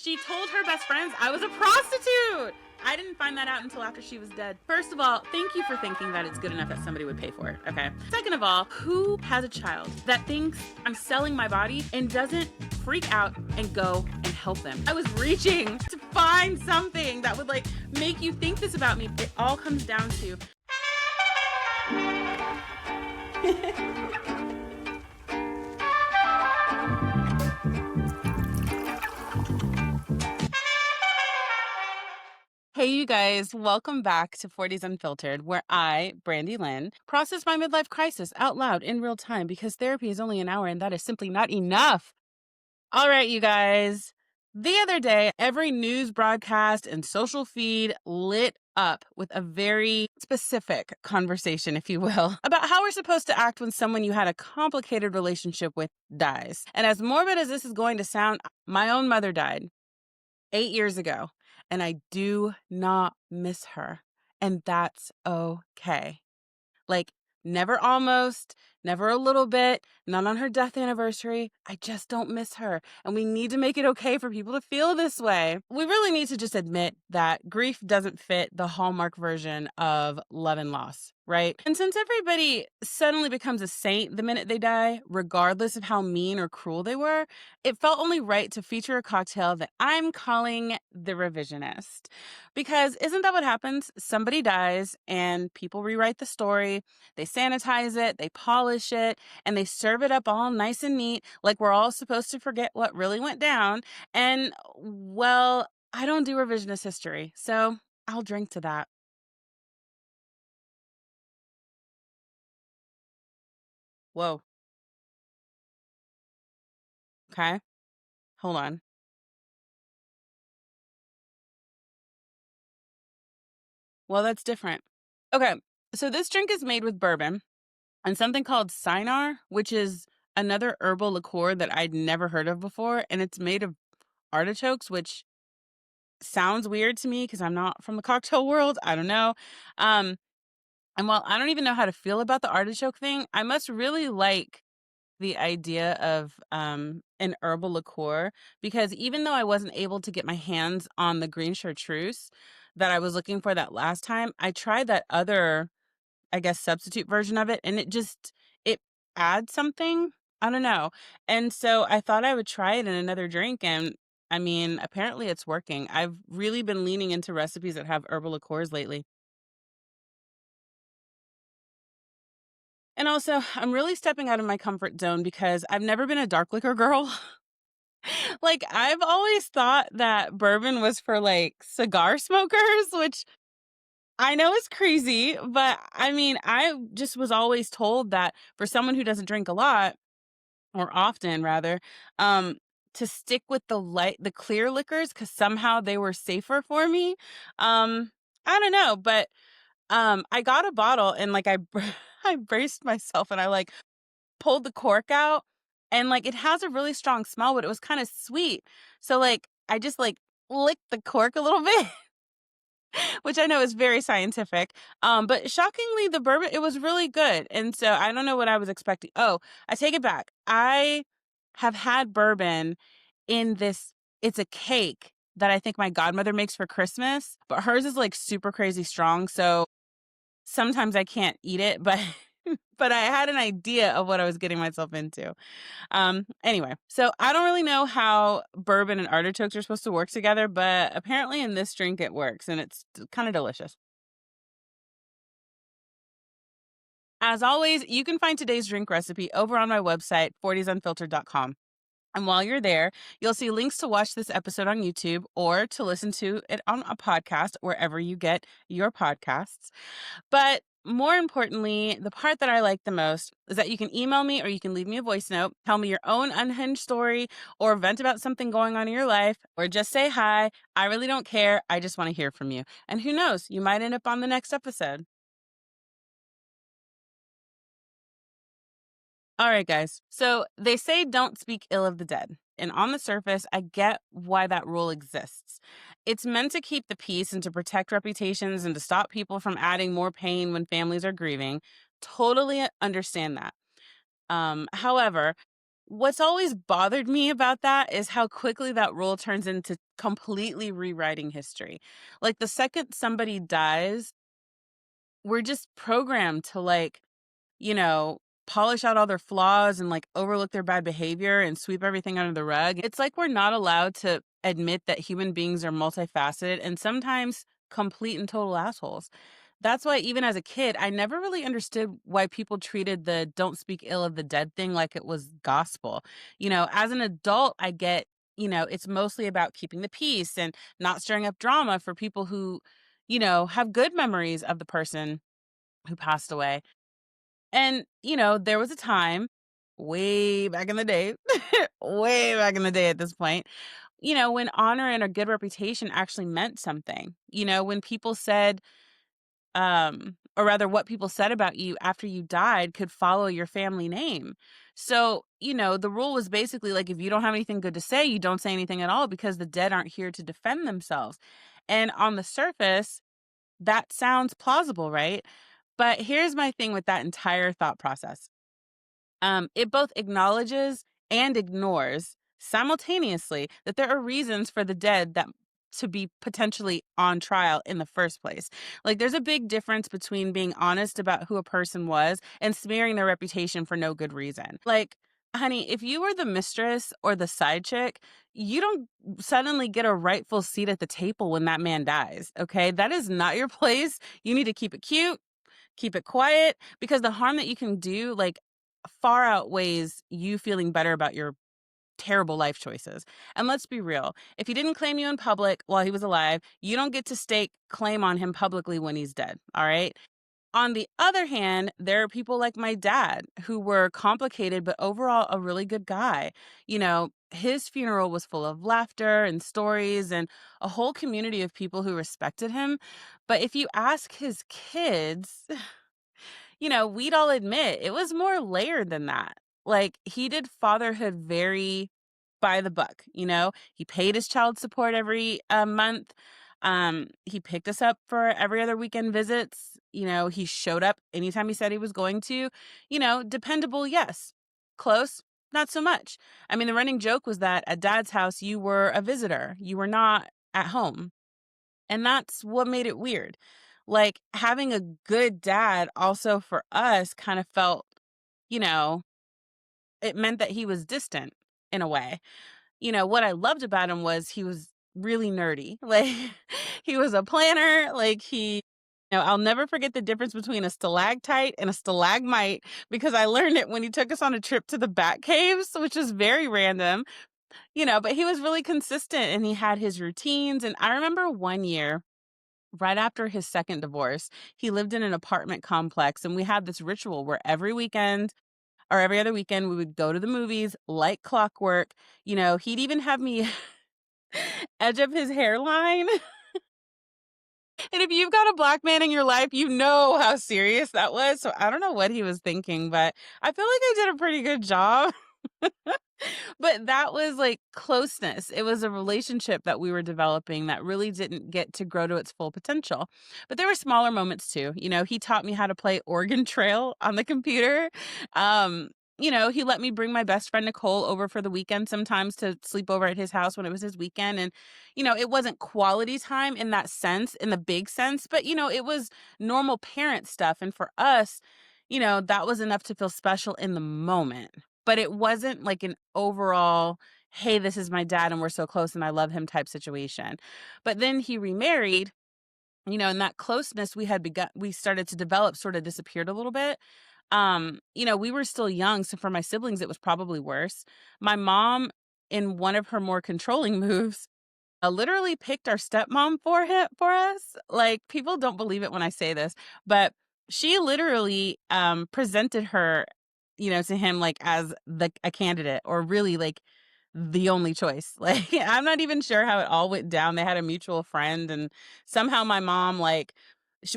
She told her best friends I was a prostitute. I didn't find that out until after she was dead. First of all, thank you for thinking that it's good enough that somebody would pay for it, okay? Second of all, who has a child that thinks I'm selling my body and doesn't freak out and go and help them? I was reaching to find something that would make you think this about me. It all comes down to Hey, you guys, welcome back to Forties Unfiltered, where I, Brandy Lynn, process my midlife crisis out loud in real time because therapy is only an hour and that is simply not enough. All right, you guys. The other day, every news broadcast and social feed lit up with a very specific conversation, if you will, about how we're supposed to act when someone you had a complicated relationship with dies. And as morbid as this is going to sound, my own mother died 8 years ago, and I do not miss her. And that's okay. Like, never almost, never a little bit, not on her death anniversary. I just don't miss her. And we need to make it okay for people to feel this way. We really need to just admit that grief doesn't fit the Hallmark version of love and loss, right? And since everybody suddenly becomes a saint the minute they die, regardless of how mean or cruel they were, it felt only right to feature a cocktail that I'm calling the revisionist. Because isn't that what happens? Somebody dies and people rewrite the story, they sanitize it, they polish it, and they serve it up all nice and neat, like we're all supposed to forget what really went down. And, well, I don't do revisionist history, so I'll drink to that. Whoa. Okay. Hold on. Well, that's different. Okay. So this drink is made with bourbon and something called Cynar, which is another herbal liqueur that I'd never heard of before. And it's made of artichokes, which sounds weird to me because I'm not from the cocktail world. I don't know. Um, and while I don't even know how to feel about the artichoke thing, I must really like the idea of an herbal liqueur because even though I wasn't able to get my hands on the green chartreuse that I was looking for that last time, I tried that other, I guess, substitute version of it, and it adds something. I don't know. And so I thought I would try it in another drink, and I mean, apparently it's working. I've really been leaning into recipes that have herbal liqueurs lately. And also, I'm really stepping out of my comfort zone because I've never been a dark liquor girl. Like, I've always thought that bourbon was for like cigar smokers, which I know is crazy, but I mean, I just was always told that for someone who doesn't drink a lot, or often rather, um, to stick with the clear liquors because somehow they were safer for me. I don't know, but I got a bottle and I braced myself and I pulled the cork out and it has a really strong smell, but it was kind of sweet. So I just licked the cork a little bit, which I know is very scientific. But shockingly, the bourbon, it was really good. And so I don't know what I was expecting. Oh, I take it back. I have had bourbon in this, it's a cake that I think my godmother makes for Christmas, but hers is super crazy strong. So sometimes I can't eat it, but but I had an idea of what I was getting myself into. Anyway, so I don't really know how bourbon and artichokes are supposed to work together, but apparently in this drink it works and it's kind of delicious. As always, you can find today's drink recipe over on my website, fortiesunfiltered.com. And while you're there, you'll see links to watch this episode on YouTube or to listen to it on a podcast wherever you get your podcasts. But more importantly, the part that I like the most is that you can email me or you can leave me a voice note, tell me your own unhinged story, or vent about something going on in your life, or just say hi. I really don't care. I just want to hear from you. And who knows, you might end up on the next episode. All right, guys. So they say don't speak ill of the dead. And on the surface, I get why that rule exists. It's meant to keep the peace and to protect reputations and to stop people from adding more pain when families are grieving. Totally understand that. However, What's always bothered me about that is how quickly that rule turns into completely rewriting history. Like, the second somebody dies, we're just programmed to, like, you know, polish out all their flaws and, like, overlook their bad behavior and sweep everything under the rug. It's like we're not allowed to admit that human beings are multifaceted and sometimes complete and total assholes. That's why even as a kid, I never really understood why people treated the "don't speak ill of the dead" thing like it was gospel. As an adult, I get, it's mostly about keeping the peace and not stirring up drama for people who, have good memories of the person who passed away. And, there was a time way back in the day, way back in the day at this point, when honor and a good reputation actually meant something. When people said, or rather, what people said about you after you died could follow your family name. So, the rule was basically like if you don't have anything good to say, you don't say anything at all because the dead aren't here to defend themselves. And on the surface, that sounds plausible, right? But here's my thing with that entire thought process. It both acknowledges and ignores simultaneously that there are reasons for the dead that to be potentially on trial in the first place. Like, there's a big difference between being honest about who a person was and smearing their reputation for no good reason. Like, honey, if you were the mistress or the side chick, you don't suddenly get a rightful seat at the table when that man dies. Okay. That is not your place. You need to keep it cute, keep it quiet, because the harm that you can do, like, far outweighs you feeling better about your terrible life choices. And let's be real, if he didn't claim you in public while he was alive, you don't get to stake claim on him publicly when he's dead. All right. On the other hand, there are people like my dad who were complicated, but overall a really good guy. His funeral was full of laughter and stories and a whole community of people who respected him. But if you ask his kids, we'd all admit it was more layered than that. Like, he did fatherhood very by the buck. He paid his child support every month. He picked us up for every other weekend visits. He showed up anytime he said he was going to. Dependable, yes. Close, not so much. I mean, the running joke was that at dad's house, you were a visitor, you were not at home. And that's what made it weird. Like, having a good dad also for us kind of felt, you know, it meant that he was distant in a way. What I loved about him was he was really nerdy. Like, he was a planner. Like, I'll never forget the difference between a stalactite and a stalagmite because I learned it when he took us on a trip to the Bat Caves, which is very random, but he was really consistent and he had his routines. And I remember one year, right after his second divorce, he lived in an apartment complex, and we had this ritual where every weekend or every other weekend we would go to the movies like clockwork. He'd even have me edge up his hairline. And if you've got a black man in your life, you know how serious that was. So I don't know what he was thinking, but I feel like I did a pretty good job. But that was like closeness. It was a relationship that we were developing that really didn't get to grow to its full potential. But there were smaller moments too. He taught me how to play Oregon Trail on the computer. He let me bring my best friend Nicole over for the weekend sometimes to sleep over at his house when it was his weekend. And, it wasn't quality time in that sense, in the big sense, but, it was normal parent stuff. And for us, that was enough to feel special in the moment. But it wasn't like an overall, "Hey, this is my dad and we're so close and I love him" type situation. But then he remarried, and that closeness we started to develop sort of disappeared a little bit. We were still young, so for my siblings, it was probably worse. My mom, in one of her more controlling moves, literally picked our stepmom for us. Like, people don't believe it when I say this, but she literally presented her, to him like as a candidate or really like the only choice. Like, I'm not even sure how it all went down. They had a mutual friend, and somehow my mom, like,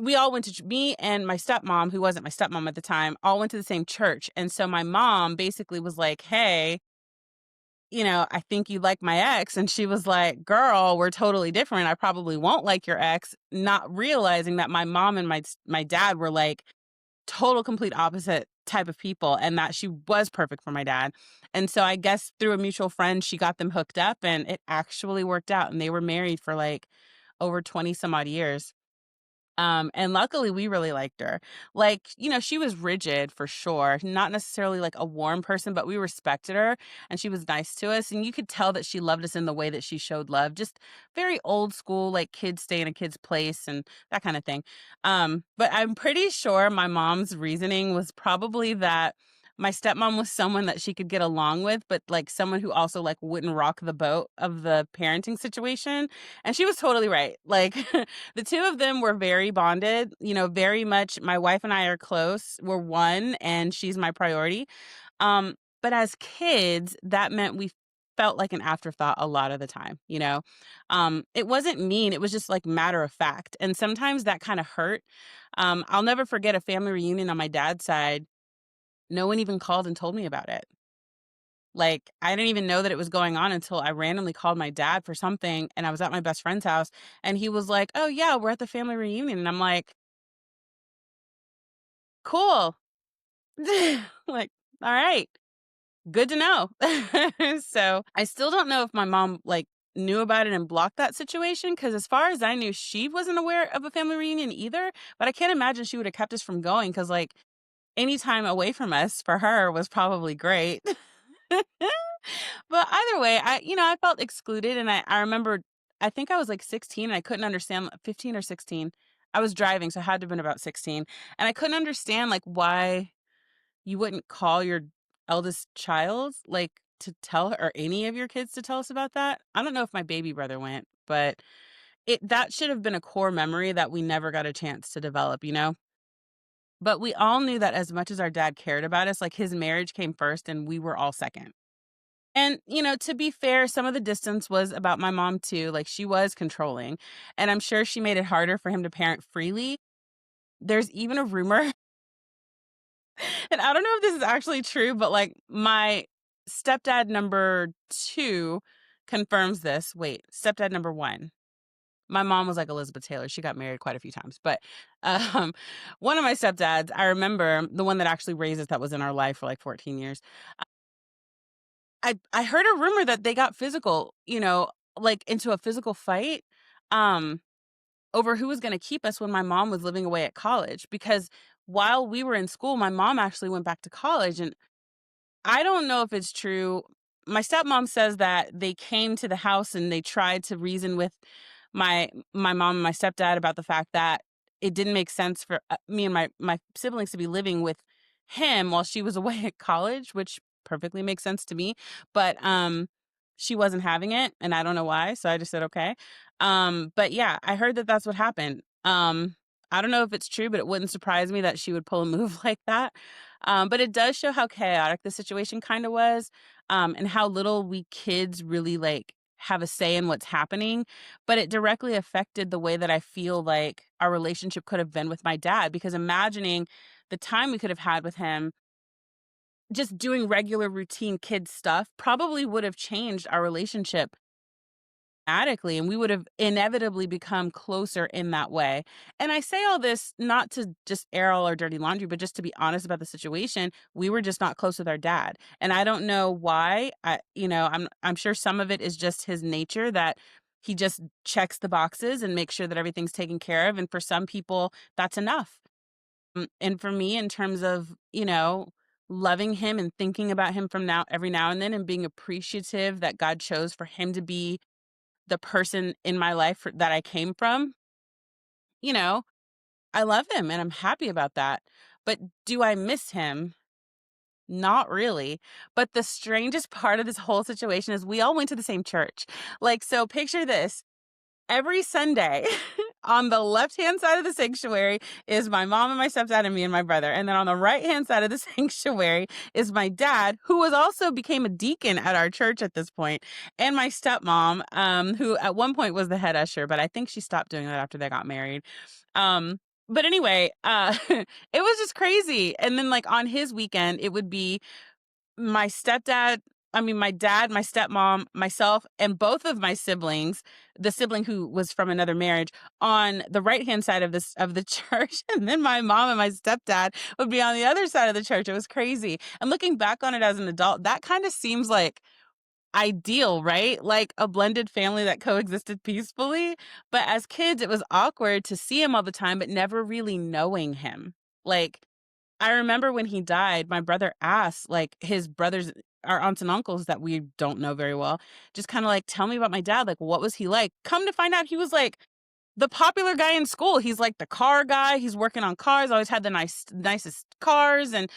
we all went to me and my stepmom, who wasn't my stepmom at the time, all went to the same church. And so my mom basically was like, "Hey, I think you like my ex." And she was like, "Girl, we're totally different. I probably won't like your ex," not realizing that my mom and my dad were like total complete opposite type of people and that she was perfect for my dad. And so I guess through a mutual friend, she got them hooked up and it actually worked out. And they were married for like over 20 some odd years. And luckily we really liked her. Like, she was rigid for sure, not necessarily like a warm person, but we respected her and she was nice to us. And you could tell that she loved us in the way that she showed love, just very old school, like kids stay in a kid's place and that kind of thing. But I'm pretty sure my mom's reasoning was probably that my stepmom was someone that she could get along with, but like someone who also like wouldn't rock the boat of the parenting situation. And she was totally right. Like the two of them were very bonded, very much. My wife and I are close. We're one, and she's my priority. But as kids, that meant we felt like an afterthought a lot of the time. It wasn't mean, it was just like matter of fact. And sometimes that kind of hurt. I'll never forget a family reunion on my dad's side. No one even called and told me about it. Like, I didn't even know that it was going on until I randomly called my dad for something, and I was at my best friend's house, and he was like, "Oh, yeah, we're at the family reunion." And I'm like, "Cool." Like, "All right, good to know." So, I still don't know if my mom, like, knew about it and blocked that situation, because as far as I knew, she wasn't aware of a family reunion either, but I can't imagine she would've kept us from going, because like, any time away from us for her was probably great. But either way, I felt excluded and I remember I think I was like 16 and I couldn't understand 15 or 16. I was driving, so I had to have been about 16. And I couldn't understand like why you wouldn't call your eldest child like to tell her or any of your kids to tell us about that. I don't know if my baby brother went, but that should have been a core memory that we never got a chance to develop. But we all knew that as much as our dad cared about us, like his marriage came first and we were all second. And, to be fair, some of the distance was about my mom too. Like she was controlling. And I'm sure she made it harder for him to parent freely. There's even a rumor, and I don't know if this is actually true, but like my stepdad number two confirms this. Wait, stepdad number one. My mom was like Elizabeth Taylor. She got married quite a few times. But um, one of my stepdads, I remember the one that actually raised us that was in our life for like 14 years. I heard a rumor that they got physical, like into a physical fight, um, over who was gonna keep us when my mom was living away at college, because while we were in school, my mom actually went back to college, and I don't know if it's true. My stepmom says that they came to the house and they tried to reason with my mom and my stepdad about the fact that it didn't make sense for me and my siblings to be living with him while she was away at college, which perfectly makes sense to me. But she wasn't having it, and I don't know why. So I just said okay. But yeah, I heard that that's what happened. I don't know if it's true, but it wouldn't surprise me that she would pull a move like that. But it does show how chaotic the situation kind of was, and how little we kids really like have a say in what's happening. But it directly affected the way that I feel like our relationship could have been with my dad, because imagining the time we could have had with him just doing regular routine kid stuff probably would have changed our relationship dramatically, and we would have inevitably become closer in that way. And I say all this not to just air all our dirty laundry, but just to be honest about the situation. We were just not close with our dad. And I don't know why. I'm sure some of it is just his nature, that he just checks the boxes and makes sure that everything's taken care of. And for some people, that's enough. And for me, in terms of, loving him and thinking about him from now every now and then and being appreciative that God chose for him to be the person in my life that I came from, you know, I love him and I'm happy about that. But do I miss him? Not really. But the strangest part of this whole situation is we all went to the same church. Like, so picture this. Every Sunday on the left-hand side of the sanctuary is my mom and my stepdad and me and my brother. And then on the right-hand side of the sanctuary is my dad, who was also became a deacon at our church at this point, and my stepmom, who at one point was the head usher, but I think she stopped doing that after they got married. But anyway, it was just crazy. And then like on his weekend, it would be my stepdad. I mean, my dad, my stepmom, myself, and both of my siblings, the sibling who was from another marriage, on the right-hand side of the church, and then my mom and my stepdad would be on the other side of the church. It was crazy. And looking back on it as an adult, that kind of seems like ideal, right? Like a blended family that coexisted peacefully. But as kids, it was awkward to see him all the time, but never really knowing him. Like, I remember when he died, my brother asked, like, his brothers, our aunts and uncles that we don't know very well, just kind of like, tell me about my dad. Like, what was he like? Come to find out, he was like the popular guy in school. He's like the car guy. He's working on cars, always had the nicest cars. And,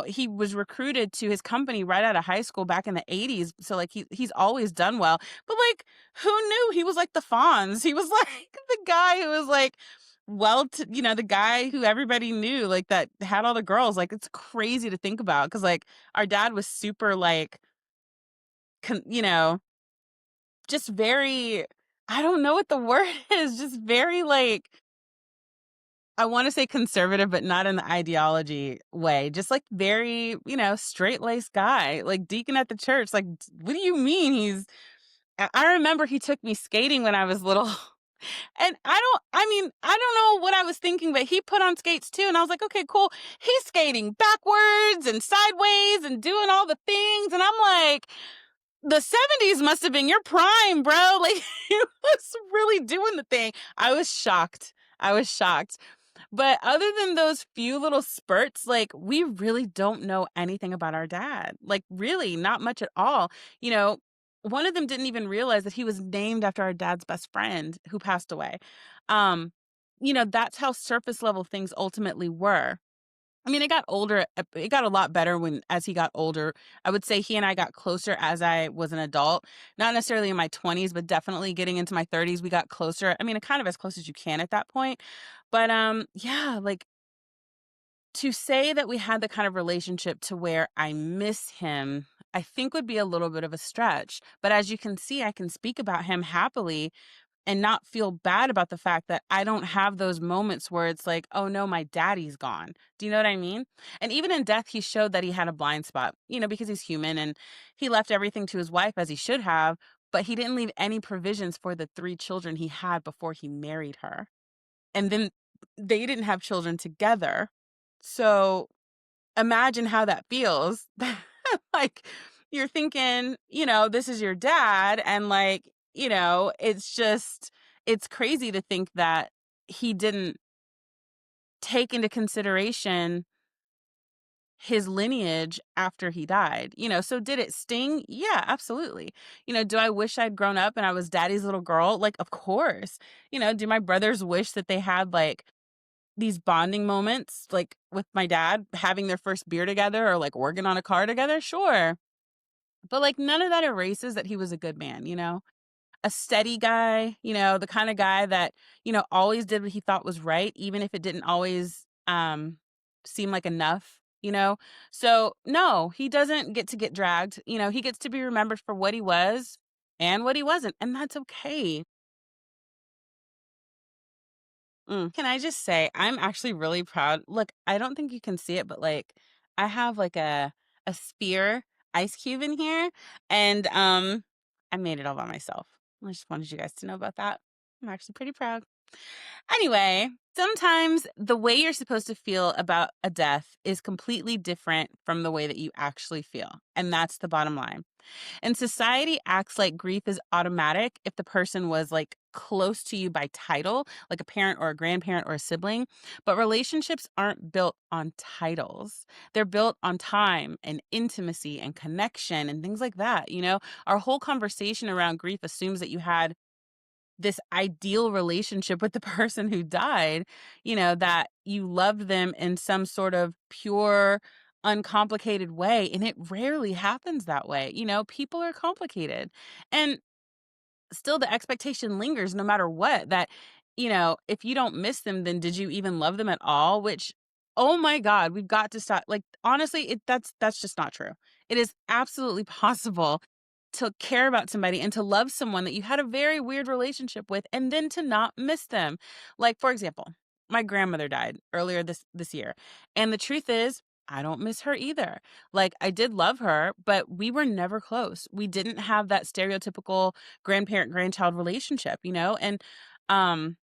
he was recruited to his company right out of high school back in the 80s. So, like, he's always done well. But, like, who knew he was like the Fonz? He was like the guy who was like, the guy who everybody knew, like, that had all the girls. Like, it's crazy to think about because, like, our dad was super, like, con- you know, just very, I don't know what the word is, just very, like, I want to say conservative, but not in the ideology way. Just like very, straight laced guy, like deacon at the church. Like, what do you mean I remember he took me skating when I was little. And I don't know what I was thinking, but he put on skates too. And I was like, okay, cool. He's skating backwards and sideways and doing all the things. And I'm like, the 70s must have been your prime, bro. Like, he was really doing the thing. I was shocked. I was shocked. But other than those few little spurts, like, we really don't know anything about our dad. Like, really, not much at all. You know, one of them didn't even realize that he was named after our dad's best friend who passed away. Um, that's how surface level things ultimately were. I mean, it got a lot better as he got older. I would say he and I got closer as I was an adult, not necessarily in my 20s, but definitely getting into my 30s, we got closer. I mean, kind of as close as you can at that point. But yeah, like, to say that we had the kind of relationship to where I miss him, I think would be a little bit of a stretch. But as you can see, I can speak about him happily and not feel bad about the fact that I don't have those moments where it's like, oh no, my daddy's gone. Do you know what I mean? And even in death, he showed that he had a blind spot, because he's human and he left everything to his wife as he should have, but he didn't leave any provisions for the three children he had before he married her. And then they didn't have children together. So imagine how that feels. Like, you're thinking, this is your dad. And, like, it's crazy to think that he didn't take into consideration his lineage after he died. So did it sting? Yeah, absolutely. Do I wish I'd grown up and I was daddy's little girl? Like, of course. Do my brothers wish that they had, like, these bonding moments, like with my dad having their first beer together or like working on a car together? Sure. But, like, none of that erases that he was a good man, a steady guy, the kind of guy that, always did what he thought was right, even if it didn't always seem like enough, So, no, he doesn't get dragged. He gets to be remembered for what he was and what he wasn't. And that's okay. Can I just say, I'm actually really proud. Look, I don't think you can see it, but, like, I have like a sphere ice cube in here, and I made it all by myself. I just wanted you guys to know about that. I'm actually pretty proud. Anyway, sometimes the way you're supposed to feel about a death is completely different from the way that you actually feel. And that's the bottom line. And society acts like grief is automatic if the person was, like, close to you by title, like a parent or a grandparent or a sibling. But relationships aren't built on titles. They're built on time and intimacy and connection and things like that. Our whole conversation around grief assumes that you had this ideal relationship with the person who died, that you loved them in some sort of pure, uncomplicated way. And it rarely happens that way. People are complicated. And still the expectation lingers no matter what, that, if you don't miss them, then did you even love them at all? Which, oh my God, we've got to stop. Like, honestly, that's just not true. It is absolutely possible to care about somebody and to love someone that you had a very weird relationship with and then to not miss them. Like, for example, my grandmother died earlier this year. And the truth is, I don't miss her either. Like, I did love her, but we were never close. We didn't have that stereotypical grandparent-grandchild relationship, you know? And, um,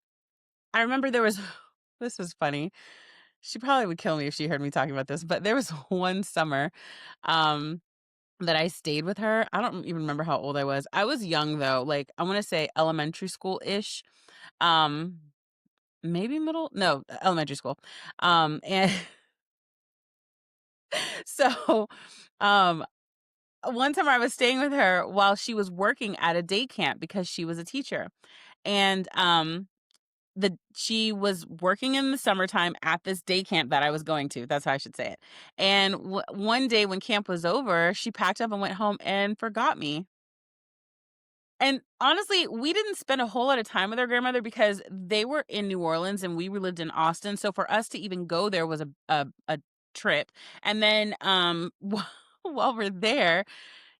I remember there was this was funny. She probably would kill me if she heard me talking about this, but there was one summer, um, that I stayed with her. I don't even remember how old I was. I was young though, like, I wanna say elementary school-ish, um, maybe middle? No, elementary school. And so, um, one summer I was staying with her while she was working at a day camp because she was a teacher. And, she was working in the summertime at this day camp that I was going to. That's how I should say it. And one day when camp was over, she packed up and went home and forgot me. And honestly, we didn't spend a whole lot of time with our grandmother because they were in New Orleans and we lived in Austin. So for us to even go there was a trip. And then while we're there,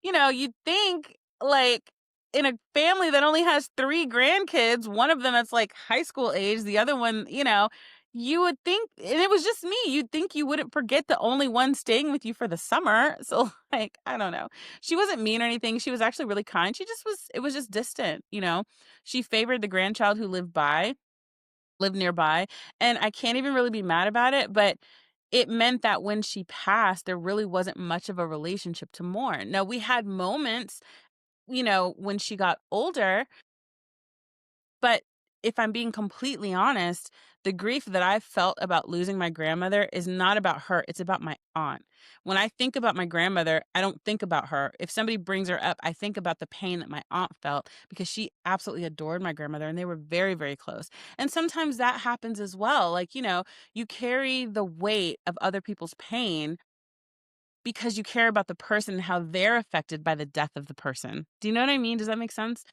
you know, you'd think, like, in a family that only has 3 grandkids, one of them that's, like, high school age, the other one, you know, you would think and it was just me, you'd think you wouldn't forget the only one staying with you for the summer. So, like, I don't know. She wasn't mean or anything, she was actually really kind, she just was it was just distant, you know? She favored the grandchild who lived nearby, and I can't even really be mad about it, but it meant that when she passed, there really wasn't much of a relationship to mourn. Now, we had moments, you know, when she got older, but if I'm being completely honest, the grief that I felt about losing my grandmother is not about her, it's about my aunt. When I think about my grandmother, I don't think about her. If somebody brings her up, I think about the pain that my aunt felt because she absolutely adored my grandmother and they were very, very close. And sometimes that happens as well. Like, you know, you carry the weight of other people's pain because you care about the person and how they're affected by the death of the person. Do you know what I mean? Does that make sense?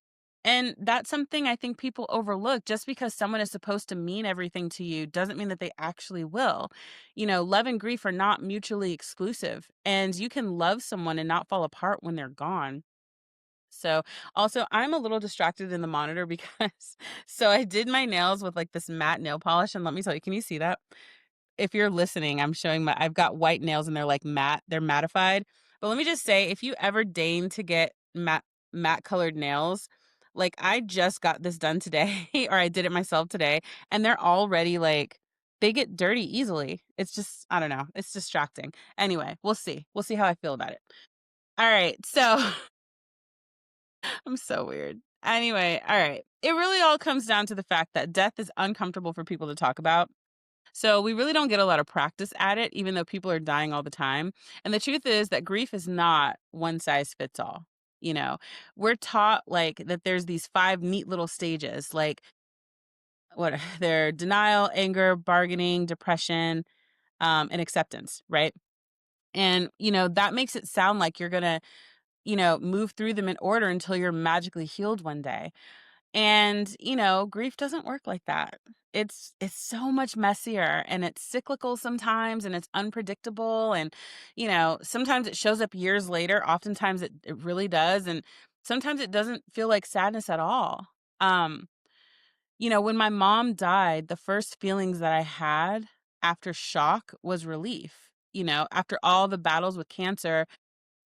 And that's something I think people overlook. Just because someone is supposed to mean everything to you doesn't mean that they actually will. You know, love and grief are not mutually exclusive, and you can love someone and not fall apart when they're gone. So, also, I'm a little distracted in the monitor because so I did my nails with like this matte nail polish, and let me tell you, can you see that? If you're listening, I'm showing I've got white nails and they're like matte, they're mattified. But let me just say, if you ever deign to get matte colored nails, like I just got this done today, or I did it myself today, and they're already like they get dirty easily. It's just I don't know, it's distracting. Anyway, we'll see. We'll see how I feel about it. All right, so I'm so weird. Anyway, all right. It really all comes down to the fact that death is uncomfortable for people to talk about. So we really don't get a lot of practice at it, even though people are dying all the time. And the truth is that grief is not one size fits all. You know, we're taught like that there's these 5 neat little stages, like what they're denial, anger, bargaining, depression, and acceptance, right? And, you know, that makes it sound like you're going to, you know, move through them in order until you're magically healed one day. And, you know, grief doesn't work like that. It's so much messier and it's cyclical sometimes and it's unpredictable and you know, sometimes it shows up years later, oftentimes it really does and sometimes it doesn't feel like sadness at all. Um, you know, when my mom died, the first feelings that I had after shock was relief. You know, after all the battles with cancer,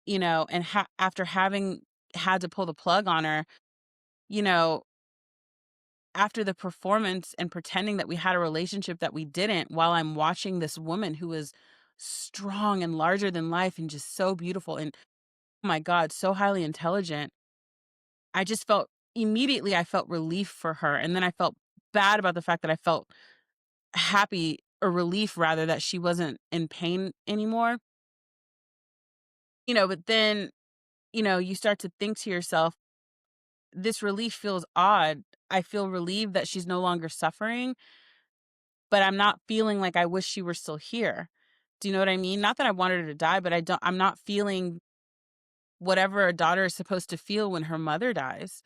you know, and after having had to pull the plug on her, you know, after the performance and pretending that we had a relationship that we didn't, while I'm watching this woman who is strong and larger than life and just so beautiful and, oh my God, so highly intelligent, I just felt immediately I felt relief for her. And then I felt bad about the fact that I felt happy or relief rather that she wasn't in pain anymore. You know, but then, you know, you start to think to yourself, this relief feels odd. I feel relieved that she's no longer suffering, but I'm not feeling like I wish she were still here. Do you know what I mean? Not that I wanted her to die, but I'm not feeling whatever a daughter is supposed to feel when her mother dies,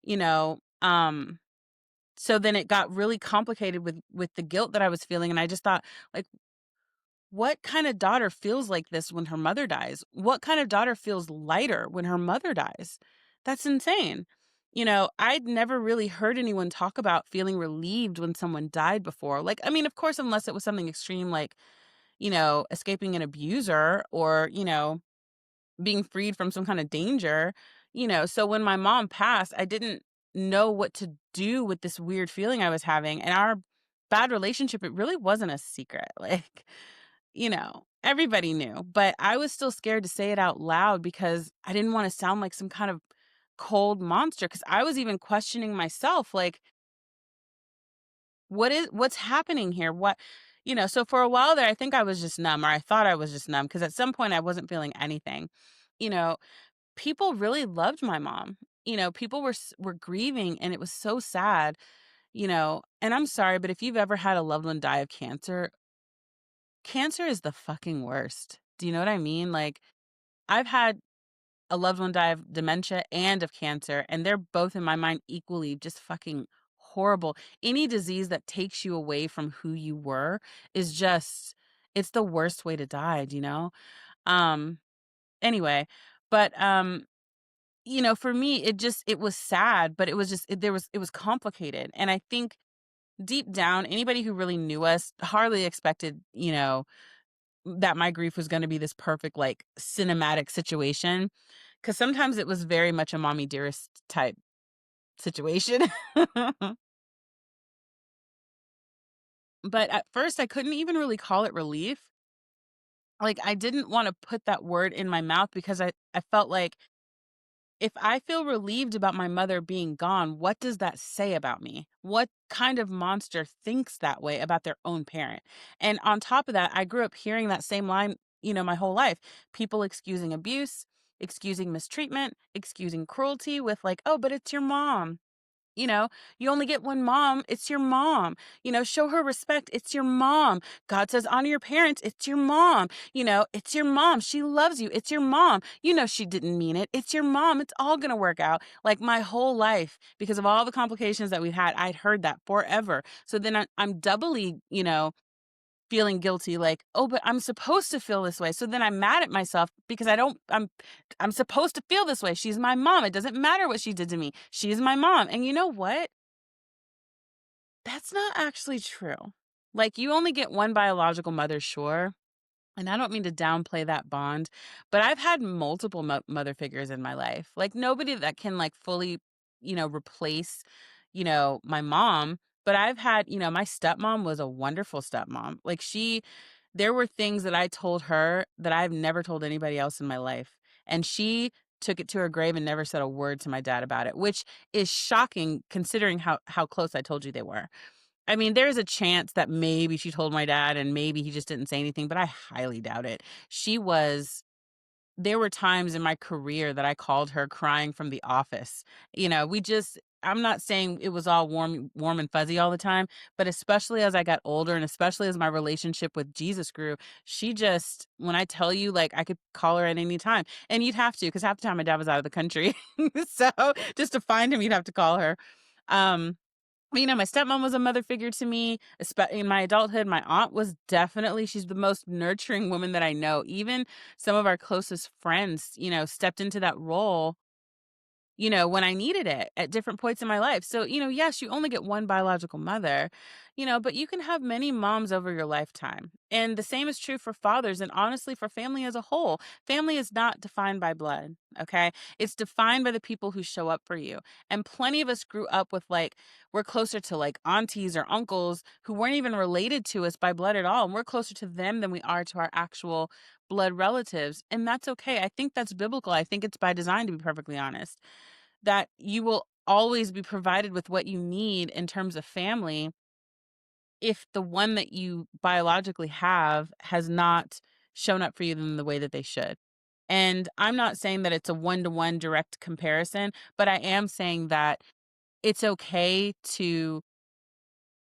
you know? So then it got really complicated with the guilt that I was feeling and I just thought like what kind of daughter feels like this when her mother dies? What kind of daughter feels lighter when her mother dies? That's insane. You know, I'd never really heard anyone talk about feeling relieved when someone died before. Like, I mean, of course, unless it was something extreme like escaping an abuser or, being freed from some kind of danger, So when my mom passed, I didn't know what to do with this weird feeling I was having. And our bad relationship, it really wasn't a secret. Like, everybody knew, but I was still scared to say it out loud because I didn't want to sound like some kind of cold monster. Cause I was even questioning myself, like, what's happening here? So for a while there, I think I was just numb, or I thought I was just numb because at some point I wasn't feeling anything. You know, people really loved my mom. People were grieving and it was so sad, and I'm sorry, but if you've ever had a loved one die of cancer, cancer is the fucking worst. Do you know what I mean? Like, I've had a loved one die of dementia and of cancer, and they're both in my mind equally just fucking horrible. Any disease that takes you away from who you were is just it's the worst way to die, do you know? Um anyway, but for me it was sad, but it was just it was complicated. And I think deep down anybody who really knew us hardly expected, that my grief was gonna be this perfect, like, cinematic situation. Because sometimes it was very much a mommy dearest type situation. But at first, I couldn't even really call it relief. Like, I didn't wanna put that word in my mouth because I felt like, if I feel relieved about my mother being gone, what does that say about me? What kind of monster thinks that way about their own parent? And on top of that, I grew up hearing that same line, my whole life. People excusing abuse, excusing mistreatment, excusing cruelty with like, "Oh, but it's your mom." You know, you only get one mom. It's your mom. Show her respect. It's your mom. God says, honor your parents. It's your mom. It's your mom. She loves you. It's your mom. She didn't mean it. It's your mom. It's all going to work out. Like my whole life, because of all the complications that we've had, I'd heard that forever. So then I'm doubly, feeling guilty, like, oh, but I'm supposed to feel this way. So then I'm mad at myself because I'm supposed to feel this way. She's my mom. It doesn't matter what she did to me. She's my mom. And you know what? That's not actually true. Like, you only get one biological mother, sure. And I don't mean to downplay that bond, but I've had multiple mother figures in my life. Like, nobody that can like fully, replace, my mom. But I've had, my stepmom was a wonderful stepmom. Like, there were things that I told her that I've never told anybody else in my life. And she took it to her grave and never said a word to my dad about it, which is shocking considering how close I told you they were. I mean, there's a chance that maybe she told my dad and maybe he just didn't say anything, but I highly doubt it. She was There were times in my career that I called her crying from the office. I'm not saying it was all warm and fuzzy all the time, but especially as I got older and especially as my relationship with Jesus grew, she just when I tell you, like, I could call her at any time. And you'd have to, because half the time my dad was out of the country. So just to find him, you'd have to call her. Um my stepmom was a mother figure to me, in my adulthood. My aunt was definitely she's the most nurturing woman that I know. Even some of our closest friends, stepped into that role, when I needed it at different points in my life. So, yes, you only get one biological mother, but you can have many moms over your lifetime. And the same is true for fathers and honestly for family as a whole. Family is not defined by blood, okay? It's defined by the people who show up for you. And plenty of us grew up with we're closer to like aunties or uncles who weren't even related to us by blood at all. And we're closer to them than we are to our actual blood relatives. And that's okay. I think that's biblical. I think it's by design, to be perfectly honest, that you will always be provided with what you need in terms of family if the one that you biologically have has not shown up for you in the way that they should. And I'm not saying that it's a one-to-one direct comparison, but I am saying that it's okay to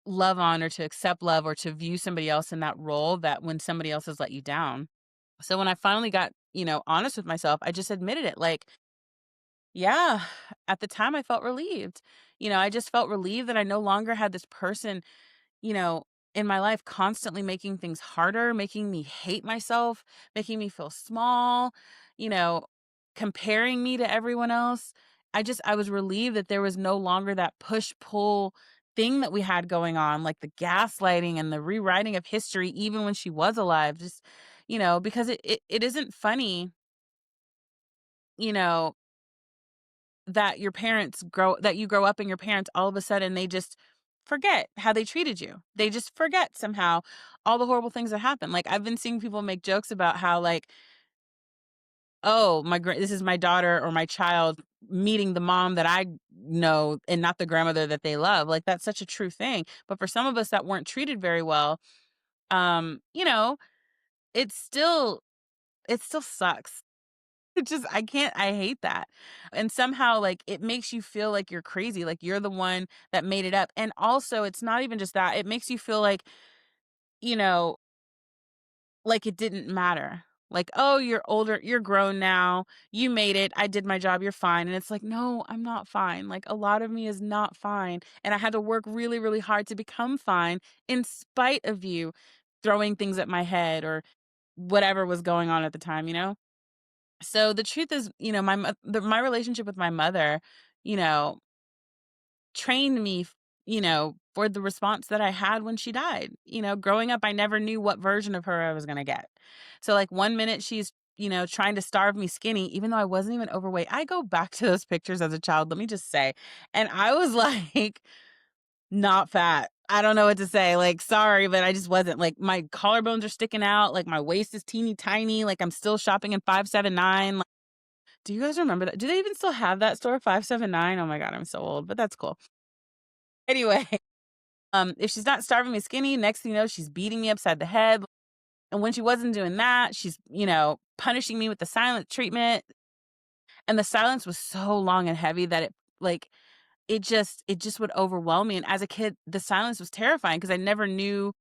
love on or to accept love or to view somebody else in that role that when somebody else has let you down. So when I finally got, honest with myself, I just admitted it. Like, yeah, at the time I felt relieved. I just felt relieved that I no longer had this person, you know, in my life constantly making things harder, making me hate myself, making me feel small, you know, comparing me to everyone else. I was relieved that there was no longer that push pull thing that we had going on, like the gaslighting and the rewriting of history, even when she was alive, just, because it isn't funny, you know, that you grow up and your parents all of a sudden they just forget how they treated you. They just forget somehow all the horrible things that happened. Like I've been seeing people make jokes about how like, oh, this is my daughter or my child meeting the mom that I know and not the grandmother that they love. Like that's such a true thing. But for some of us that weren't treated very well, um, you know, it's still it still sucks. It just I hate that. And somehow like it makes you feel like you're crazy, like you're the one that made it up. And also it's not even just that. It makes you feel you know, like it didn't matter. Like, "Oh, you're older, you're grown now. You made it. I did my job. You're fine." And it's like, "No, I'm not fine." Like a lot of me is not fine, and I had to work really, really hard to become fine in spite of you throwing things at my head or whatever was going on at the time, you know? So the truth is, my relationship with my mother, you know, trained me, for the response that I had when she died. Growing up, I never knew what version of her I was going to get. So, like, one minute she's, trying to starve me skinny, even though I wasn't even overweight. I go back to those pictures as a child, let me just say. And I was like, not fat. I don't know what to say. Like, sorry, but I just wasn't. Like, my collarbones are sticking out. Like, my waist is teeny tiny. Like, I'm still shopping in 579. Like, do you guys remember that? Do they even still have that store, 579? Oh my God, I'm so old, but that's cool. Anyway, if she's not starving me skinny, next thing you know, she's beating me upside the head. And when she wasn't doing that, she's, punishing me with the silent treatment. And the silence was so long and heavy that like, it just would overwhelm me. And as a kid, the silence was terrifying because I never knew,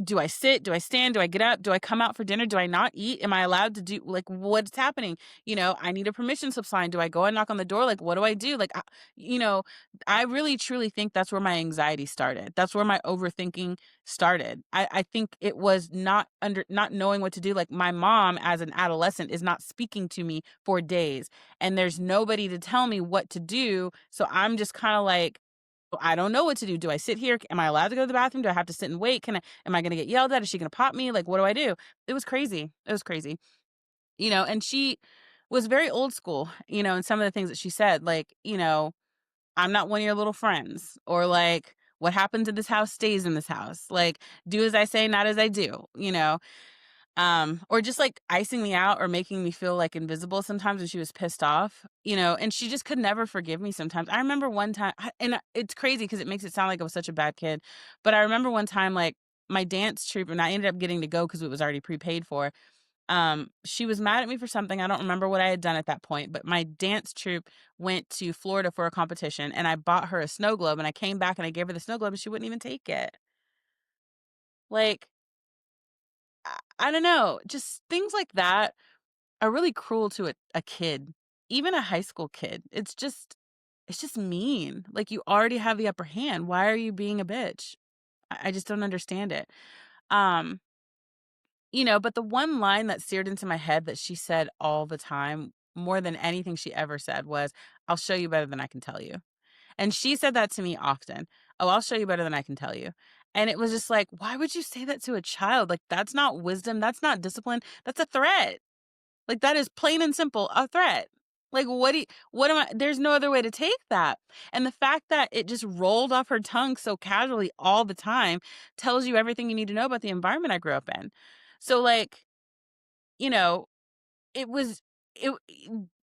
do I sit? Do I stand? Do I get up? Do I come out for dinner? Do I not eat? Am I allowed to do like what's happening? I need a permission slip sign. Do I go and knock on the door? Like, what do I do? Like, you know, I really truly think that's where my anxiety started. That's where my overthinking started. I think it was not knowing what to do. Like my mom as an adolescent is not speaking to me for days and there's nobody to tell me what to do. So I'm just kind of like, I don't know what to do. Do I sit here? Am I allowed to go to the bathroom? Do I have to sit and wait? Am I going to get yelled at? Is she going to pop me? Like, what do I do? It was crazy. It was crazy. And she was very old school, and some of the things that she said, like, I'm not one of your little friends, or like, what happens in this house stays in this house. Like, do as I say, not as I do. Or just like icing me out or making me feel like invisible sometimes when she was pissed off, and she just could never forgive me sometimes. I remember one time, it's crazy because it makes it sound like I was such a bad kid, but I remember one time, like my dance troupe, and I ended up getting to go because it was already prepaid for. She was mad at me for something. I don't remember what I had done at that point, but my dance troupe went to Florida for a competition and I bought her a snow globe and I came back and I gave her the snow globe and she wouldn't even take it. Like, I don't know, just things like that are really cruel to a kid, even a high school kid. It's just mean. Like you already have the upper hand. Why are you being a bitch? I just don't understand it. Um, but the one line that seared into my head that she said all the time, more than anything she ever said, was, "I'll show you better than I can tell you." And she said that to me often. "Oh, I'll show you better than I can tell you." And it was just like, why would you say that to a child? Like that's not wisdom, that's not discipline, that's a threat. Like, that is plain and simple a threat. Like, what am I there's no other way to take that. And the fact that it just rolled off her tongue so casually all the time tells you everything you need to know about the environment I grew up in. So, like, you know, it was it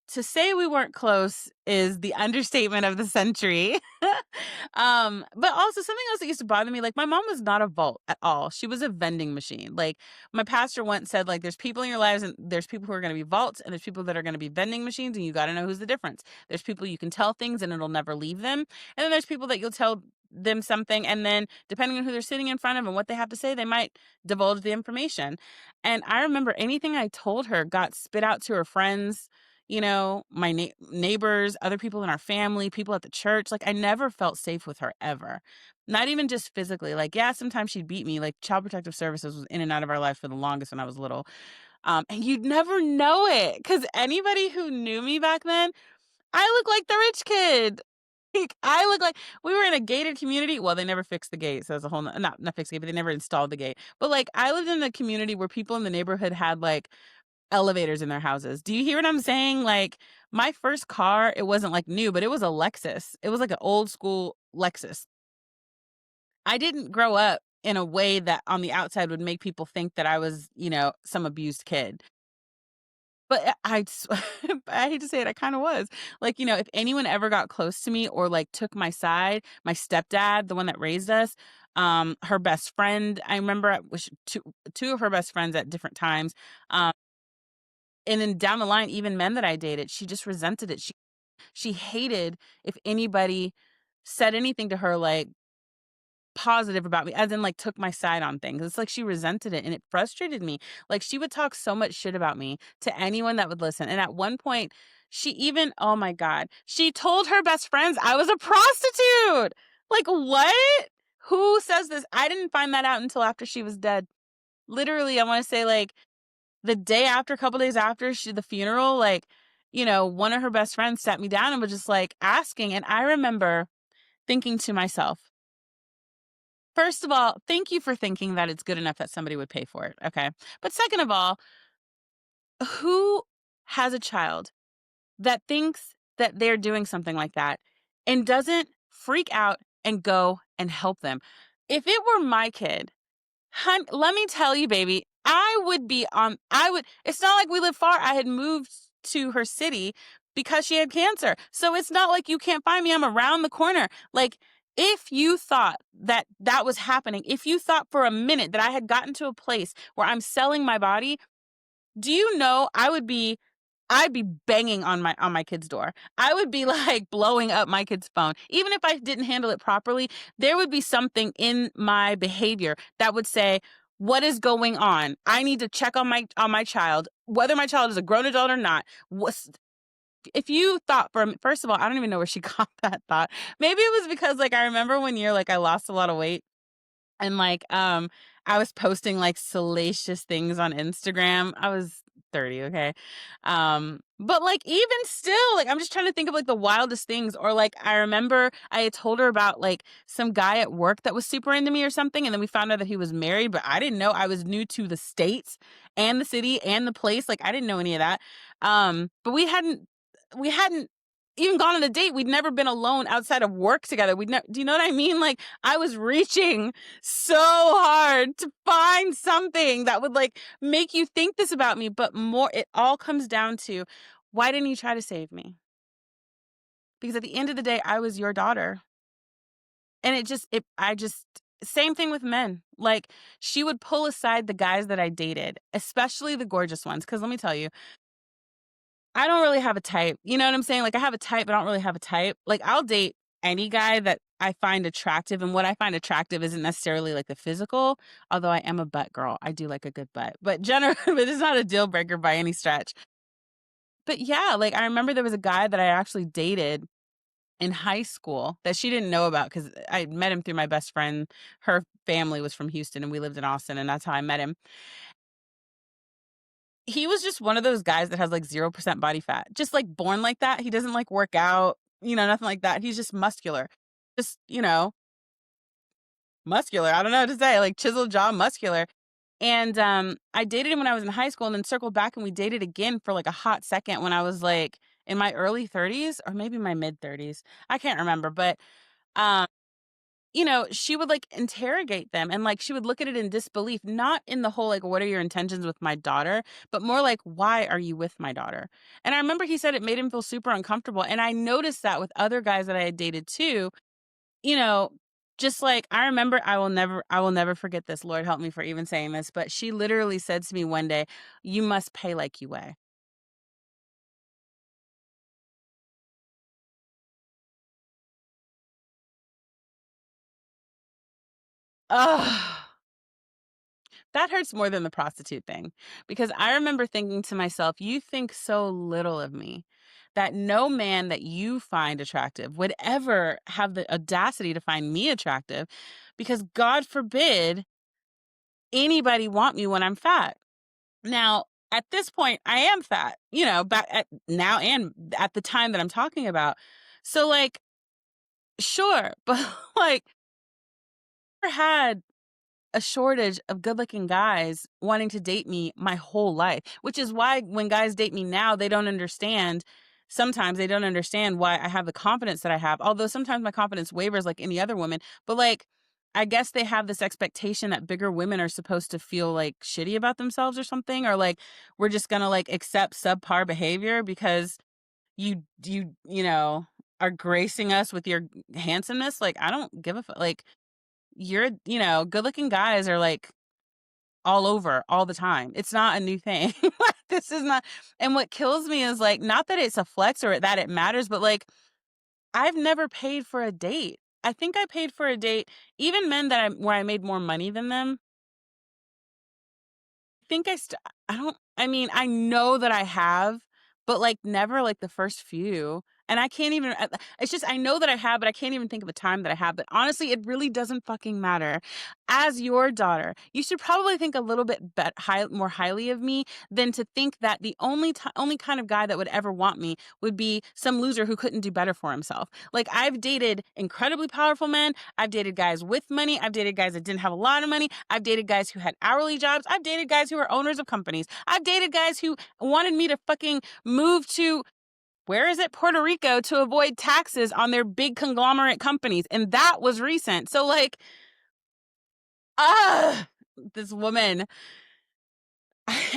to say we weren't close is the understatement of the century. But also something else that used to bother me, like my mom was not a vault at all. She was a vending machine. Like my pastor once said, like there's people in your lives and there's people who are going to be vaults and there's people that are going to be vending machines and you got to know who's the difference. There's people you can tell things and it'll never leave them. And then there's people that you'll tell them something and then depending on who they're sitting in front of and what they have to say, they might divulge the information. And I remember anything I told her got spit out to her friends, my neighbors, other people in our family, people at the church. Like I never felt safe with her ever. Not even just physically. Like, yeah, sometimes she'd beat me. Like Child Protective Services was in and out of our life for the longest when I was little. And you'd never know it because anybody who knew me back then, I look like the rich kid. Like, I look like we were in a gated community. Well, they never fixed the gate, so it's a whole not fixed the gate, but they never installed the gate. But, like, I lived in a community where people in the neighborhood had, like, elevators in their houses. Do you hear what I'm saying? Like, my first car, it wasn't, like, new, but it was a Lexus. It was like an old school Lexus. I didn't grow up in a way that on the outside would make people think that I was, some abused kid. But I hate to say it, I kinda was. Like, if anyone ever got close to me or, like, took my side, my stepdad, the one that raised us, her best friend, I remember which 2 of her best friends at different times, um, and then down the line, even men that I dated, she just resented it. She hated if anybody said anything to her, like, positive about me, as in, like, took my side on things. It's like she resented it, and it frustrated me. Like, she would talk so much shit about me to anyone that would listen, and at one point, she even oh my god, she told her best friends I was a prostitute! Like, what? Who says this? I didn't find that out until after she was dead. Literally, I wanna say, like, the day after, a couple days after the funeral, like, one of her best friends sat me down and was just, like, asking, and I remember thinking to myself, first of all, thank you for thinking that it's good enough that somebody would pay for it, okay? But second of all, who has a child that thinks that they're doing something like that and doesn't freak out and go and help them? If it were my kid, let me tell you, baby, it's not like we live far. I had moved to her city because she had cancer. So it's not like you can't find me. I'm around the corner. Like, if you thought that that was happening, if you thought for a minute that I had gotten to a place where I'm selling my body, do you know I'd be banging on my kid's door. I would be like blowing up my kid's phone. Even if I didn't handle it properly, there would be something in my behavior that would say, "What is going on? I need to check on my child, whether my child is a grown adult or not." What's If you thought first of all, I don't even know where she got that thought. Maybe it was because, like, I remember one year, like, I lost a lot of weight and, like, I was posting, like, salacious things on Instagram. I was 30, okay? But, like, even still, like, I'm just trying to think of, like, the wildest things, or, like, I remember I had told her about, like, some guy at work that was super into me or something, and then we found out that he was married, but I didn't know. I was new to the States and the city and the place, like, I didn't know any of that. But we hadn't even gone on a date. We'd never been alone outside of work together. Do you know what I mean? Like, I was reaching so hard to find something that would, like, make you think this about me, but more it all comes down to, why didn't you try to save me? Because at the end of the day, I was your daughter. And I just same thing with men. Like, she would pull aside the guys that I dated, especially the gorgeous ones, cuz let me tell you, I don't really have a type. You know what I'm saying? Like, I have a type, but I don't really have a type. Like, I'll date any guy that I find attractive, and what I find attractive isn't necessarily, like, the physical, although I am a butt girl. I do like a good butt. But generally, but it's not a deal breaker by any stretch. But yeah, like, I remember there was a guy that I actually dated in high school that she didn't know about because I met him through my best friend. Her family was from Houston and we lived in Austin, and that's how I met him. He was just one of those guys that has, like, 0% body fat, just, like, born like that. He doesn't, like, work out, nothing like that. He's just muscular. Just, muscular. I don't know what to say, like, chiseled jaw, muscular. And, I dated him when I was in high school and then circled back and we dated again for, like, a hot second when I was, like, in my early 30s or maybe my mid 30s. I can't remember, but, um she would, like, interrogate them, and, like, she would look at it in disbelief, not in the whole, like, "What are your intentions with my daughter?" But more like, "Why are you with my daughter?" And I remember he said it made him feel super uncomfortable, and I noticed that with other guys that I had dated too, you know, just like, I will never forget this, Lord help me for even saying this, but she literally said to me one day, "You must pay like you weigh." Ugh. That hurts more than the prostitute thing, because I remember thinking to myself, "You think so little of me that no man that you find attractive would ever have the audacity to find me attractive, because God forbid anybody want me when I'm fat." Now, at this point, I am fat, back at now and at the time that I'm talking about. So, like, Sure, but, like, I never had a shortage of good-looking guys wanting to date me my whole life, which is why when guys date me now, they don't understand sometimes they don't understand why I have the confidence that I have, although sometimes my confidence wavers like any other woman, but, like, I guess they have this expectation that bigger women are supposed to feel, like, shitty about themselves or something, or, like, we're just gonna, like, accept subpar behavior because you are gracing us with your handsomeness. Like, I don't give a like, good-looking guys are, like, all over all the time. It's not a new thing. Like, this is not and what kills me is, like, not that it's a flex or that it matters, but, like, I've never paid for a date. I think I paid for a date even men that where I made more money than them, think I don't I mean, I know that I have, but, like, never, like, the first few, and I can't even it's just I know that I have, but I can't even think of a time that I have, but honestly, it really doesn't fucking matter. As your daughter, you should probably think a little bit more highly of me than to think that the only kind of guy that would ever want me would be some loser who couldn't do better for himself. Like, I've dated incredibly powerful men, I've dated guys with money. I've dated guys that didn't have a lot of money. I've dated guys who had hourly jobs. I've dated guys who were owners of companies. I've dated guys who wanted me to fucking move to, where is it? Puerto Rico to avoid taxes on their big conglomerate companies. And that was recent. So, like, ah, this woman,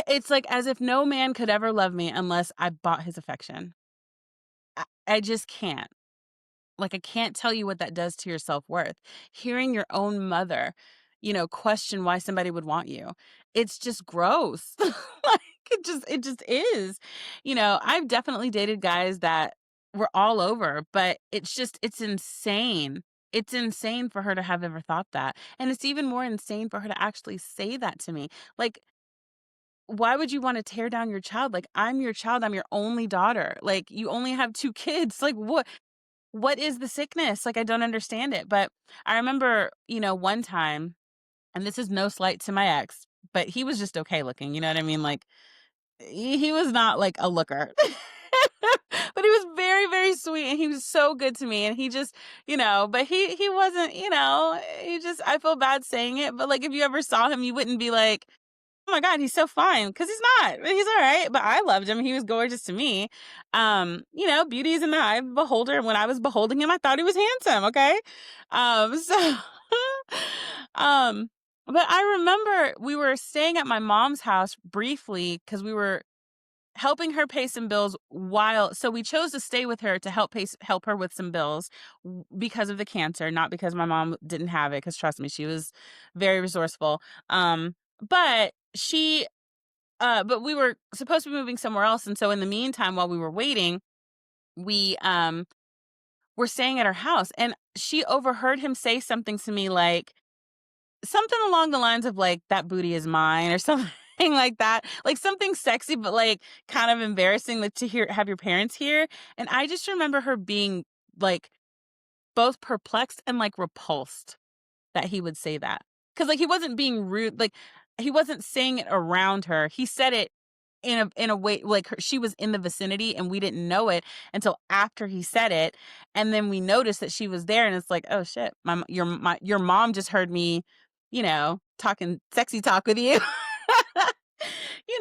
it's like as if no man could ever love me unless I bought his affection. I just can't. Like, I can't tell you what that does to your self-worth. Hearing your own mother, question why somebody would want you. It's just gross. Like, it just is. I've definitely dated guys that were all over, but it's insane. It's insane for her to have ever thought that. And it's even more insane for her to actually say that to me. Like, why would you wanna tear down your child? Like, I'm your child, I'm your only daughter. Like, you only have 2 kids. Like, what is the sickness? Like, I don't understand it. But I remember, one time, and this is no slight to my ex, but he was just okay looking, you know what I mean? Like, he was not like a looker. But he was very, very sweet and he was so good to me. And he just, but he wasn't, he just I feel bad saying it, but like if you ever saw him, you wouldn't be like, oh my god, he's so fine, because he's not. He's all right, but I loved him. He was gorgeous to me. Beauty is in the eye of the beholder, and when I was beholding him, I thought he was handsome, okay? So, um, but I remember we were staying at my mom's house briefly because we were helping her pay some bills so we chose to stay with her to help her with some bills because of the cancer, not because my mom didn't have it, because trust me, she was very resourceful. But but we were supposed to be moving somewhere else, and so in the meantime, while we were waiting, we were staying at her house, and she overheard him say something to me, like something along the lines of like, "That booty is mine," or something like that, like something sexy, but like kind of embarrassing, like to have your parents hear. And I just remember her being like both perplexed and like repulsed that he would say that. 'Cause, like, he wasn't being rude, like, he wasn't saying it around her. He said it in a way like, she was in the vicinity, and we didn't know it until after he said it, and then we noticed that she was there, and it's like, "Oh, shit. Your mom just heard me, talking sexy talk with you."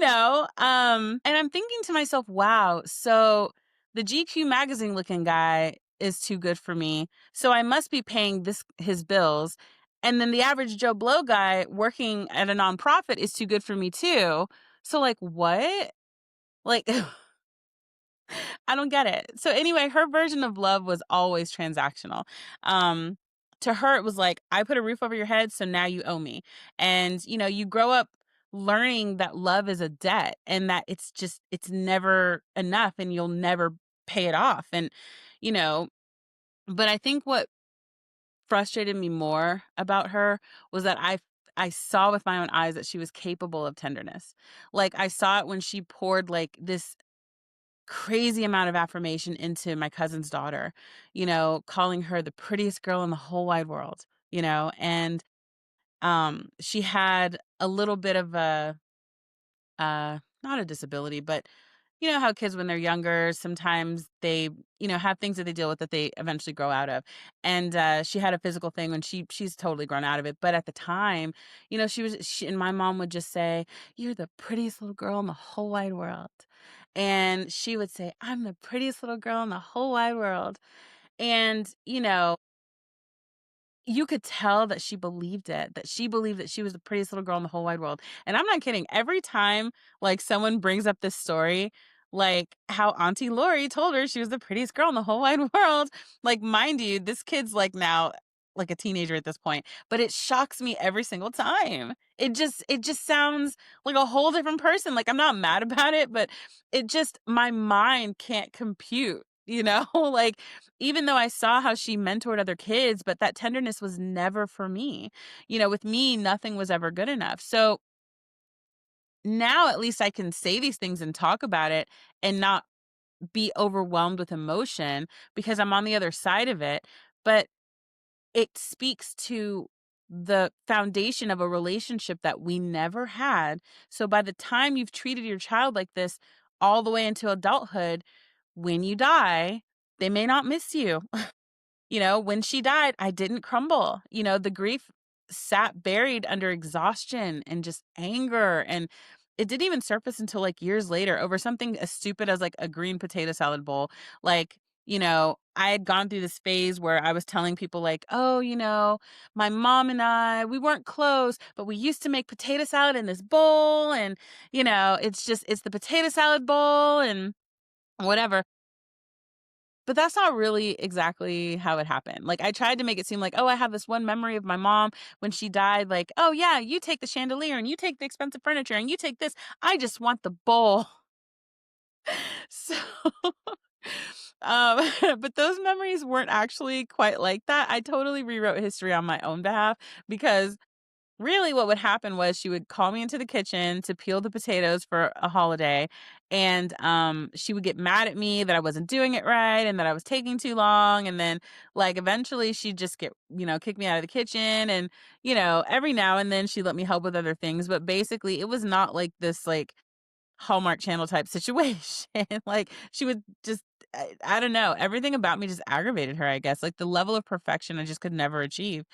And I'm thinking to myself, "Wow, so the GQ magazine looking guy is too good for me, so I must be paying his bills, and then the average Joe Blow guy working at a nonprofit is too good for me too. So, like, what?" Like, I don't get it. So anyway, her version of love was always transactional. Um, to her, it was like, I put a roof over your head, so now you owe me. And, you grow up learning that love is a debt and that it's never enough and you'll never pay it off. And, you know, but I think what frustrated me more about her was that I saw with my own eyes that she was capable of tenderness. Like, I saw it when she poured like this crazy amount of affirmation into my cousin's daughter, calling her the prettiest girl in the whole wide world, and she had a little bit of a not a disability, but you know how kids when they're younger, sometimes they, have things that they deal with that they eventually grow out of. And she had a physical thing when she's totally grown out of it. But at the time, and my mom would just say, "You're the prettiest little girl in the whole wide world." And she would say, "I'm the prettiest little girl in the whole wide world." And, you could tell that she believed it, that she believed that she was the prettiest little girl in the whole wide world. And I'm not kidding. Every time like someone brings up this story, like how Auntie Lori told her she was the prettiest girl in the whole wide world. Like, mind you, this kid's like now like a teenager at this point, but it shocks me every single time. It just sounds like a whole different person. Like, I'm not mad about it, but it just my mind can't compute, like even though I saw how she mentored other kids, but that tenderness was never for me. With me, nothing was ever good enough. So now at least I can say these things and talk about it and not be overwhelmed with emotion because I'm on the other side of it. But it speaks to the foundation of a relationship that we never had. So by the time you've treated your child like this all the way into adulthood, when you die, they may not miss you. When she died, I didn't crumble. The grief sat buried under exhaustion and just anger. And it didn't even surface until like years later over something as stupid as like a green potato salad bowl. Like, I had gone through this phase where I was telling people, like, oh, my mom and I, we weren't close, but we used to make potato salad in this bowl. And, it's the potato salad bowl and whatever. But that's not really exactly how it happened. Like, I tried to make it seem like, "Oh, I have this one memory of my mom when she died, like, oh, yeah, you take the chandelier and you take the expensive furniture and you take this. I just want the bowl." So, um, but those memories weren't actually quite like that. I totally rewrote history on my own behalf because really, what would happen was she would call me into the kitchen to peel the potatoes for a holiday, and, she would get mad at me that I wasn't doing it right and that I was taking too long, and then, like, eventually she'd just get kick me out of the kitchen, and, every now and then she'd let me help with other things, but basically, it was not like this, like, Hallmark Channel type situation. Like, she would just I don't know, everything about me just aggravated her, I guess, like, the level of perfection I just could never achieve,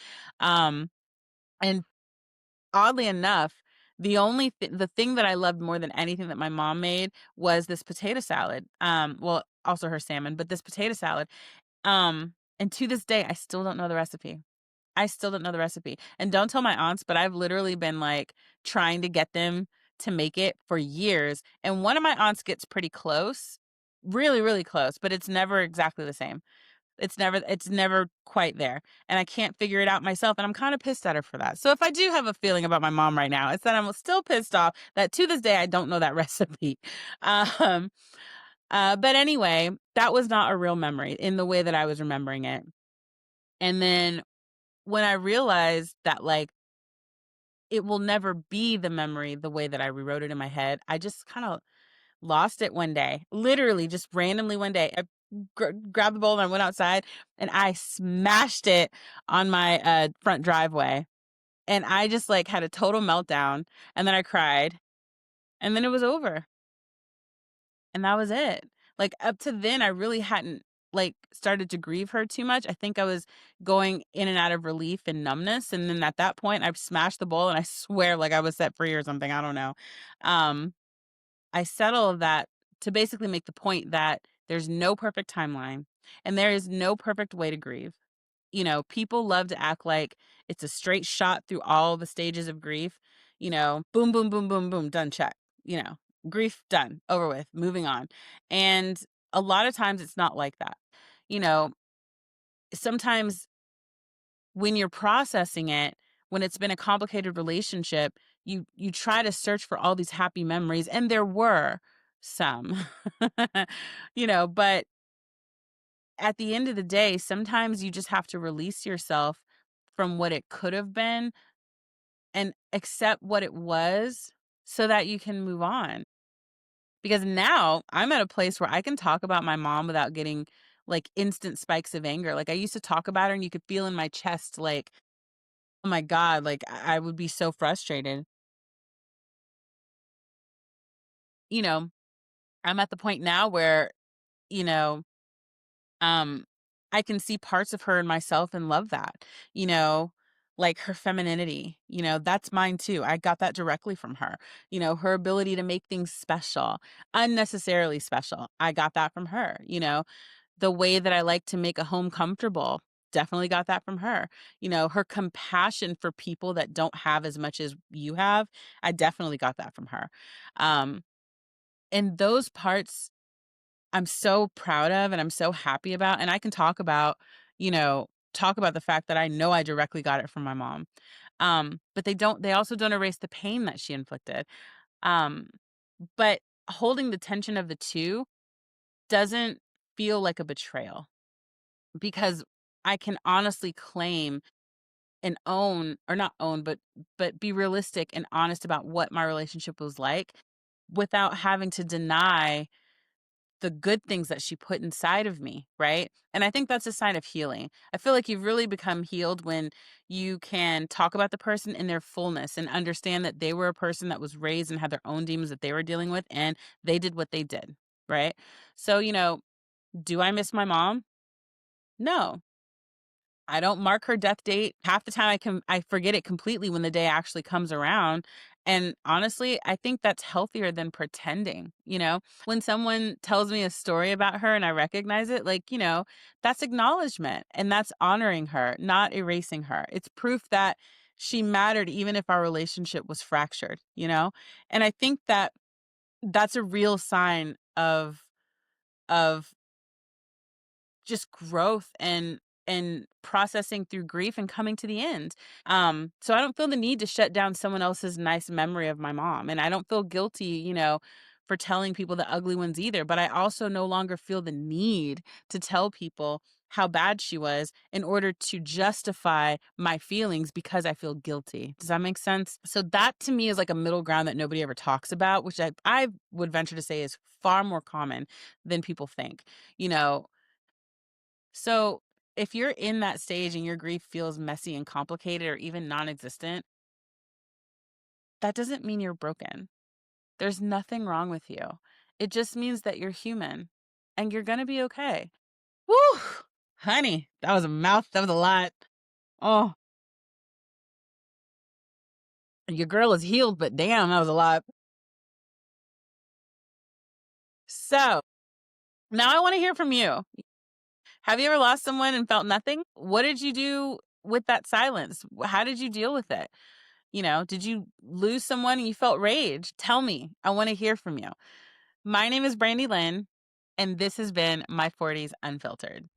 and oddly enough, the thing that I loved more than anything that my mom made was this potato salad. Well, also her salmon, but this potato salad. And to this day, I still don't know the recipe. I still don't know the recipe. And don't tell my aunts, but I've literally been like trying to get them to make it for years. And one of my aunts gets pretty close, really, really close, but it's never exactly the same. It's never quite there, and I can't figure it out myself, and I'm kinda pissed at her for that. So if I do have a feeling about my mom right now, it's that I'm still pissed off that to this day I don't know that recipe. Um, but anyway, that was not a real memory in the way that I was remembering it. And then when I realized that, like, it will never be the memory the way that I rewrote it in my head, I just kinda lost it one day, literally just randomly one day. I grabbed the bowl and I went outside and I smashed it on my front driveway. And I just like had a total meltdown and then I cried and then it was over and that was it. Like up to then, I really hadn't like started to grieve her too much. I think I was going in and out of relief and numbness. And then at that point, I smashed the bowl and I swear like I was set free or something. I don't know. Um, I said all of that to basically make the point that there's no perfect timeline and there is no perfect way to grieve. People love to act like it's a straight shot through all the stages of grief. Boom, boom, boom, boom, boom, done, check. Grief done, over with, moving on. And a lot of times it's not like that. You know, Sometimes when you're processing it, when it's been a complicated relationship, you try to search for all these happy memories and there were some. But at the end of the day, sometimes you just have to release yourself from what it could have been and accept what it was so that you can move on. Because now I'm at a place where I can talk about my mom without getting like instant spikes of anger. Like I used to talk about her and you could feel in my chest, like, oh my God, like I would be so frustrated, you know. I'm at the point now where, you know, um, I can see parts of her in myself and love that, you know, like her femininity, that's mine too. I got that directly from her. Her ability to make things special, unnecessarily special. I got that from her, the way that I like to make a home comfortable. Definitely got that from her. Her compassion for people that don't have as much as you have. I definitely got that from her. Um, and those parts I'm so proud of and I'm so happy about, and I can you know, talk about the fact that I know I directly got it from my mom. But they also don't erase the pain that she inflicted. Um, but holding the tension of the 2 doesn't feel like a betrayal because I can honestly claim and own, or not own, but be realistic and honest about what my relationship was like without having to deny the good things that she put inside of me, right? And I think that's a sign of healing. I feel like you've really become healed when you can talk about the person in their fullness and understand that they were a person that was raised and had their own demons that they were dealing with, and they did what they did, right? So, do I miss my mom? No. I don't mark her death date. Half the time I forget it completely when the day actually comes around. And honestly, I think that's healthier than pretending, When someone tells me a story about her and I recognize it, like, that's acknowledgement and that's honoring her, not erasing her. It's proof that she mattered even if our relationship was fractured, And I think that that's a real sign of just growth and processing through grief and coming to the end. So I don't feel the need to shut down someone else's nice memory of my mom. And I don't feel guilty, for telling people the ugly ones either. But I also no longer feel the need to tell people how bad she was in order to justify my feelings because I feel guilty. Does that make sense? So that to me is like a middle ground that nobody ever talks about, which I would venture to say is far more common than people think. You know, so if you're in that stage and your grief feels messy and complicated or even non existent, that doesn't mean you're broken. There's nothing wrong with you. It just means that you're human and you're going to be okay. Woo! Honey, that was a mouth. That was a lot. Oh, your girl is healed, but damn, that was a lot. So now I want to hear from you. Have you ever lost someone and felt nothing? What did you do with that silence? How did you deal with it? Did you lose someone and you felt rage? Tell me. I want to hear from you. My name is Brandy Lynn, and this has been my 40s Unfiltered.